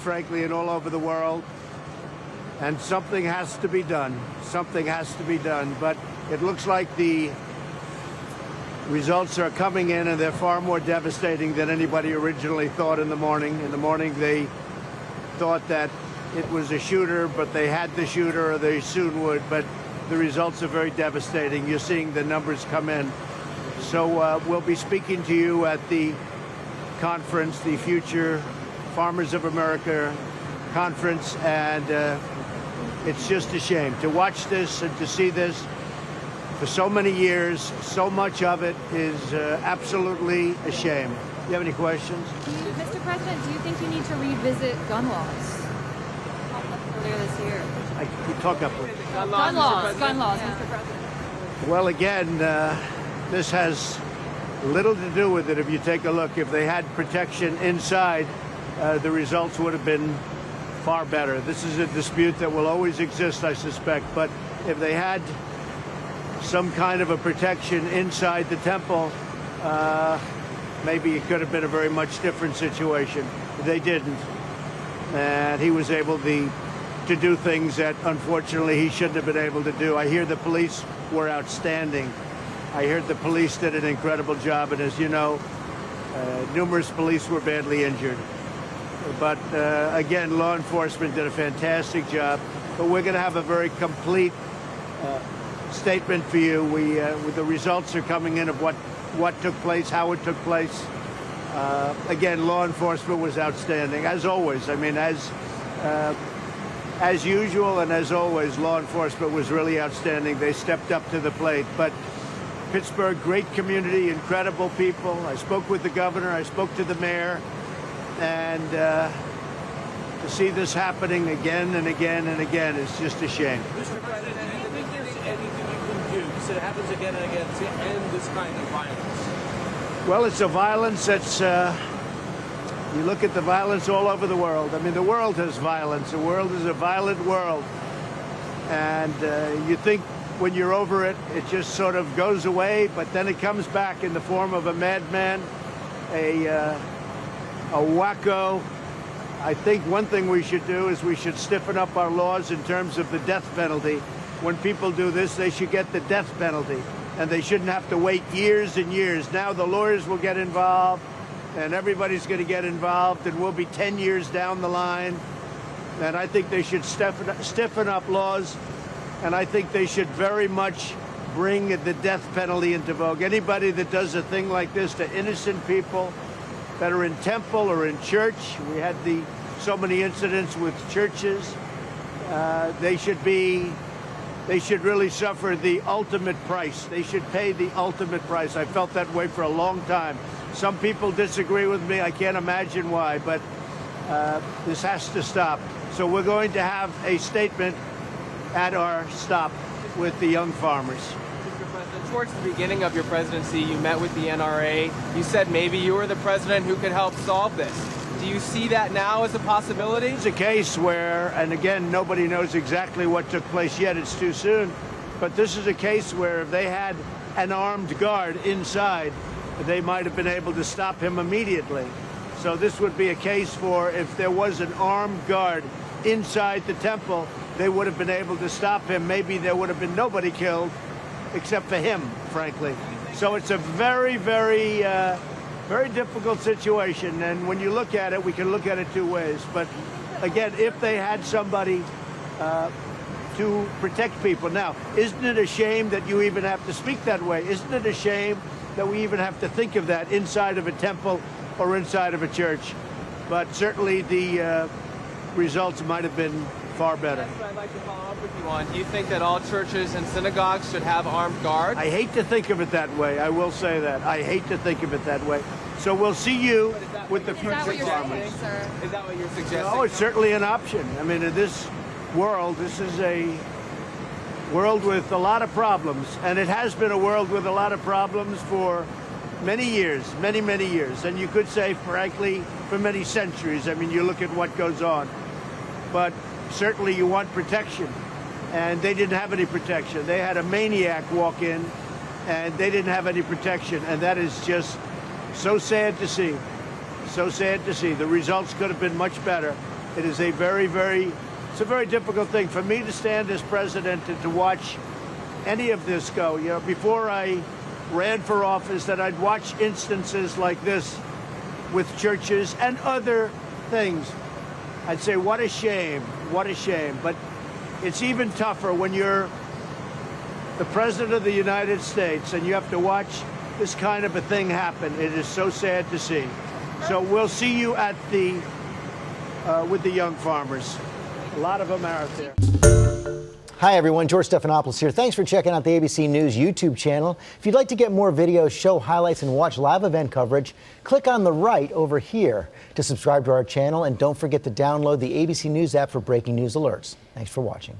frankly, and all over the world. And something has to be done. Something has to be done. But it looks like the results are coming in, and they're far more devastating than anybody originally thought in the morning. In the morning, they thought that it was a shooter, but they had the shooter, or they soon would. But the results are very devastating. You're seeing the numbers come in. So we'll be speaking to you at the conference, the Future Farmers of America conference, and it's just a shame to watch this and to see this for so many years. So much of it is absolutely a shame. You have any questions? Mr. President, do you think you need to revisit gun laws? Earlier this year. You talk up. Gun laws, Mr. President. Well, again, this has little to do with it. If you take a look, if they had protection inside, the results would have been far better. This is a dispute that will always exist, I suspect. But if they had some kind of a protection inside the temple, maybe it could have been a very much different situation. They didn't. And he was able to do things that, unfortunately, he shouldn't have been able to do. I hear the police were outstanding. I heard the police did an incredible job. And as you know, numerous police were badly injured. But again, law enforcement did a fantastic job. But we're going to have a very complete statement for you. The results are coming in of what took place, how it took place. Again, law enforcement was outstanding, as always. I mean, as usual and as always, law enforcement was really outstanding. They stepped up to the plate. But Pittsburgh, great community, incredible people. I spoke with the governor. I spoke to the mayor. And to see this happening again and again and again is just a shame. Mr. President, do you think there's anything you can do so it happens again and again to end this kind of violence? Well, it's a violence that's, you look at the violence all over the world. I mean, the world has violence. The world is a violent world. And you think when you're over it, it just sort of goes away, but then it comes back in the form of a madman, a wacko. I think one thing we should do is we should stiffen up our laws in terms of the death penalty. When people do this, they should get the death penalty, and they shouldn't have to wait years and years. Now the lawyers will get involved, and everybody's going to get involved, and we'll be 10 years down the line. And I think they should stiffen up laws, and I think they should very much bring the death penalty into vogue. Anybody that does a thing like this to innocent people that are in temple or in church, we had so many incidents with churches. They should really suffer the ultimate price. They should pay the ultimate price. I felt that way for a long time. Some people disagree with me. I can't imagine why, but this has to stop. So we're going to have a statement at our stop with the young farmers. Towards the beginning of your presidency, you met with the NRA. You said maybe you were the president who could help solve this. Do you see that now as a possibility? It's a case where, and again, nobody knows exactly what took place yet. It's too soon. But this is a case where if they had an armed guard inside, they might have been able to stop him immediately. So this would be a case for if there was an armed guard inside the temple, they would have been able to stop him. Maybe there would have been nobody killed except for him, frankly. So it's a very, very, very difficult situation. And when you look at it, we can look at it two ways. But again, if they had somebody to protect people. Now, isn't it a shame that you even have to speak that way? Isn't it a shame that we even have to think of that inside of a temple or inside of a church? But certainly the results might have been far better. That's what I'd like to follow up with you on. Do you think that all churches and synagogues should have armed guards? I hate to think of it that way. I will say that. I hate to think of it that way. So we'll see you with the future farmers. Is that what you're suggesting? Oh, it's certainly an option. I mean, in this world, this is a world with a lot of problems. And it has been a world with a lot of problems for many years, many, many years. And you could say, frankly, for many centuries. I mean, you look at what goes on. But certainly you want protection. And they didn't have any protection. They had a maniac walk in, and they didn't have any protection. And that is just so sad to see. So sad to see. The results could have been much better. It is a it's a very difficult thing for me to stand as president and to watch any of this go. You know, before I ran for office, that I'd watch instances like this with churches and other things. I'd say, what a shame, what a shame. But it's even tougher when you're the president of the United States and you have to watch this kind of a thing happen. It is so sad to see. So we'll see you at the with the young farmers. A lot of them are out there. Hi everyone, George Stephanopoulos here. Thanks for checking out the ABC News YouTube channel. If you'd like to get more videos, show highlights, and watch live event coverage, click on the right over here to subscribe to our channel, and don't forget to download the ABC News app for breaking news alerts. Thanks for watching.